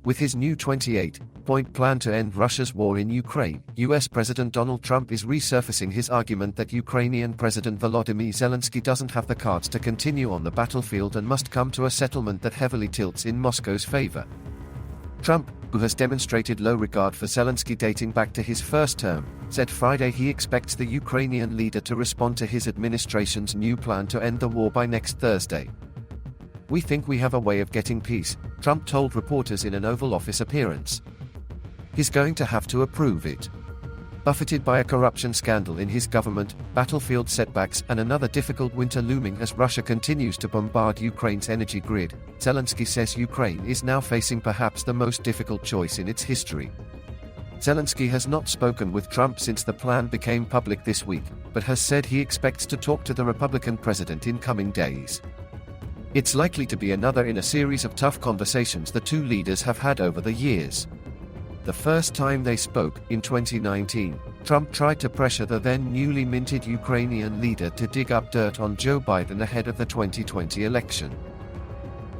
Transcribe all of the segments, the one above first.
With his new 28-point plan to end Russia's war in Ukraine, US President Donald Trump is resurfacing his argument that Ukrainian President Volodymyr Zelensky doesn't have the cards to continue on the battlefield and must come to a settlement that heavily tilts in Moscow's favor. Trump, who has demonstrated low regard for Zelensky dating back to his first term, said Friday he expects the Ukrainian leader to respond to his administration's new plan to end the war by next Thursday. "We think we have a way of getting peace," Trump told reporters in an Oval Office appearance. "He's going to have to approve it." Buffeted by a corruption scandal in his government, battlefield setbacks, and another difficult winter looming as Russia continues to bombard Ukraine's energy grid, Zelensky says Ukraine is now facing perhaps the most difficult choice in its history. Zelensky has not spoken with Trump since the plan became public this week, but has said he expects to talk to the Republican president in coming days. It's likely to be another in a series of tough conversations the two leaders have had over the years. The first time they spoke, in 2019, Trump tried to pressure the then newly minted Ukrainian leader to dig up dirt on Joe Biden ahead of the 2020 election.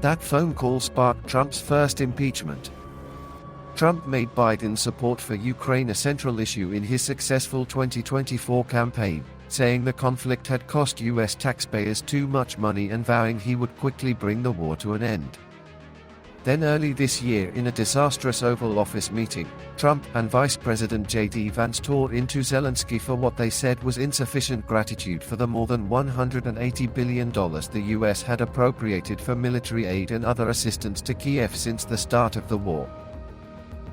That phone call sparked Trump's first impeachment. Trump made Biden's support for Ukraine a central issue in his successful 2024 campaign, saying the conflict had cost US taxpayers too much money and vowing he would quickly bring the war to an end. Then early this year, in a disastrous Oval Office meeting, Trump and Vice President J.D. Vance tore into Zelensky for what they said was insufficient gratitude for the more than $180 billion the US had appropriated for military aid and other assistance to Kiev since the start of the war.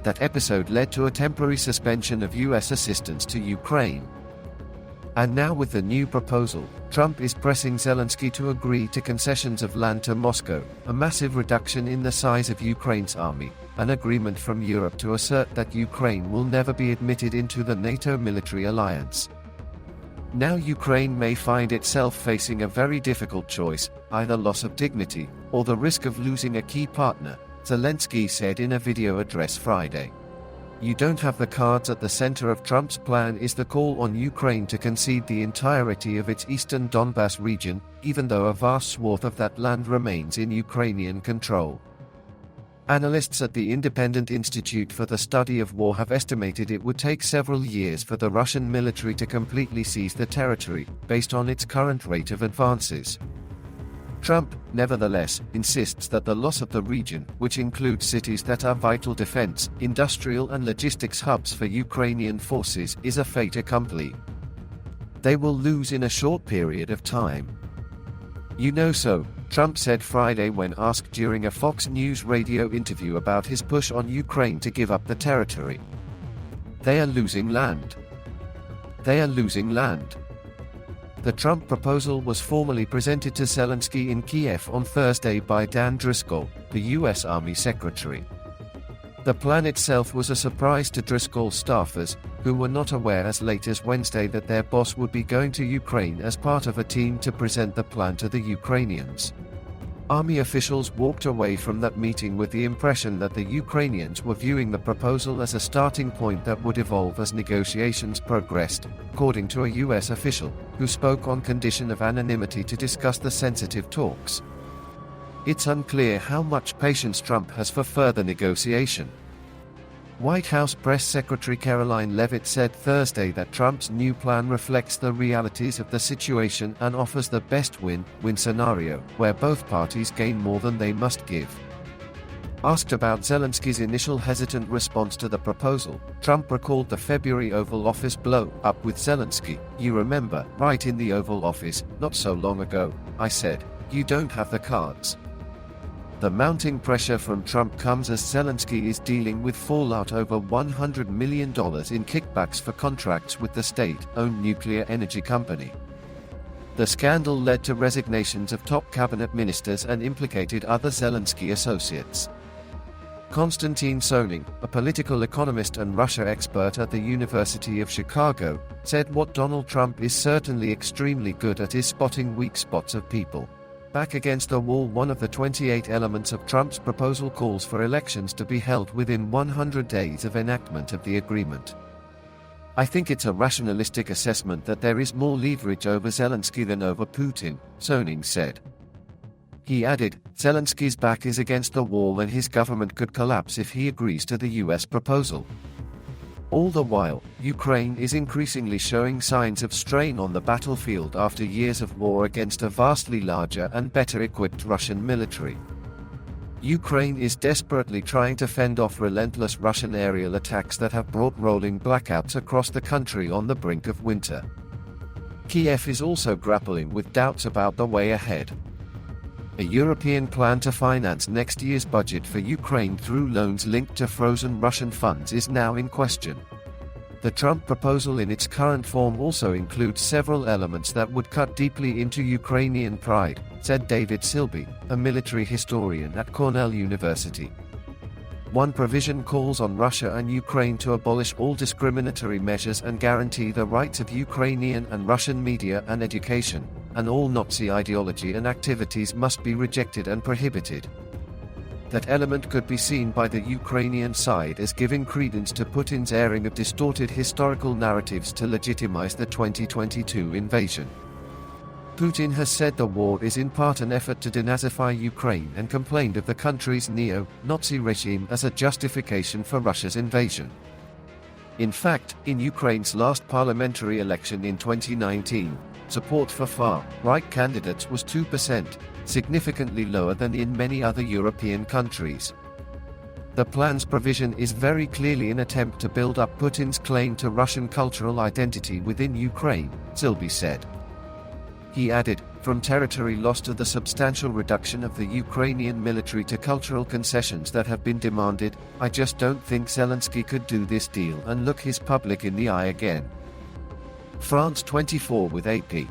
That episode led to a temporary suspension of US assistance to Ukraine. And now with the new proposal, Trump is pressing Zelensky to agree to concessions of land to Moscow, a massive reduction in the size of Ukraine's army, an agreement from Europe to assert that Ukraine will never be admitted into the NATO military alliance. Now Ukraine may find itself facing a very difficult choice, either loss of dignity, or the risk of losing a key partner, Zelensky said in a video address Friday. "You don't have the cards." At the center of Trump's plan is the call on Ukraine to concede the entirety of its eastern Donbas region, even though a vast swath of that land remains in Ukrainian control. Analysts at the Independent Institute for the Study of War have estimated it would take several years for the Russian military to completely seize the territory, based on its current rate of advances. Trump, nevertheless, insists that the loss of the region, which includes cities that are vital defense, industrial and logistics hubs for Ukrainian forces, is a fait accompli. They will lose in a short period of time. "You know so," Trump said Friday when asked during a Fox News radio interview about his push on Ukraine to give up the territory. "They are losing land. They are losing land." The Trump proposal was formally presented to Zelensky in Kiev on Thursday by Dan Driscoll, the U.S. Army Secretary. The plan itself was a surprise to Driscoll's staffers, who were not aware as late as Wednesday that their boss would be going to Ukraine as part of a team to present the plan to the Ukrainians. Army officials walked away from that meeting with the impression that the Ukrainians were viewing the proposal as a starting point that would evolve as negotiations progressed, according to a U.S. official, who spoke on condition of anonymity to discuss the sensitive talks. It's unclear how much patience Trump has for further negotiation. White House Press Secretary Caroline Leavitt said Thursday that Trump's new plan reflects the realities of the situation and offers the best win-win scenario, where both parties gain more than they must give. Asked about Zelensky's initial hesitant response to the proposal, Trump recalled the February Oval Office blow-up with Zelensky. "You remember, right in the Oval Office, not so long ago, I said, 'You don't have the cards.'" The mounting pressure from Trump comes as Zelensky is dealing with fallout over $100 million in kickbacks for contracts with the state-owned nuclear energy company. The scandal led to resignations of top cabinet ministers and implicated other Zelensky associates. Konstantin Soning, a political economist and Russia expert at the University of Chicago, said what Donald Trump is certainly extremely good at is spotting weak spots of people. Back against the wall. One of the 28 elements of Trump's proposal calls for elections to be held within 100 days of enactment of the agreement. "I think it's a rationalistic assessment that there is more leverage over Zelensky than over Putin," Soning said. He added, Zelensky's back is against the wall and his government could collapse if he agrees to the US proposal. All the while, Ukraine is increasingly showing signs of strain on the battlefield after years of war against a vastly larger and better equipped Russian military. Ukraine is desperately trying to fend off relentless Russian aerial attacks that have brought rolling blackouts across the country on the brink of winter. Kiev is also grappling with doubts about the way ahead. A European plan to finance next year's budget for Ukraine through loans linked to frozen Russian funds is now in question. The Trump proposal in its current form also includes several elements that would cut deeply into Ukrainian pride, said David Silby, a military historian at Cornell University. One provision calls on Russia and Ukraine to abolish all discriminatory measures and guarantee the rights of Ukrainian and Russian media and education, and all Nazi ideology and activities must be rejected and prohibited. That element could be seen by the Ukrainian side as giving credence to Putin's airing of distorted historical narratives to legitimize the 2022 invasion. Putin has said the war is in part an effort to denazify Ukraine and complained of the country's neo-Nazi regime as a justification for Russia's invasion. In fact, in Ukraine's last parliamentary election in 2019, support for far-right candidates was 2%, significantly lower than in many other European countries. The plan's provision is very clearly an attempt to build up Putin's claim to Russian cultural identity within Ukraine, Silby said. He added, from territory loss to the substantial reduction of the Ukrainian military to cultural concessions that have been demanded, I just don't think Zelensky could do this deal and look his public in the eye again. France 24 with AP.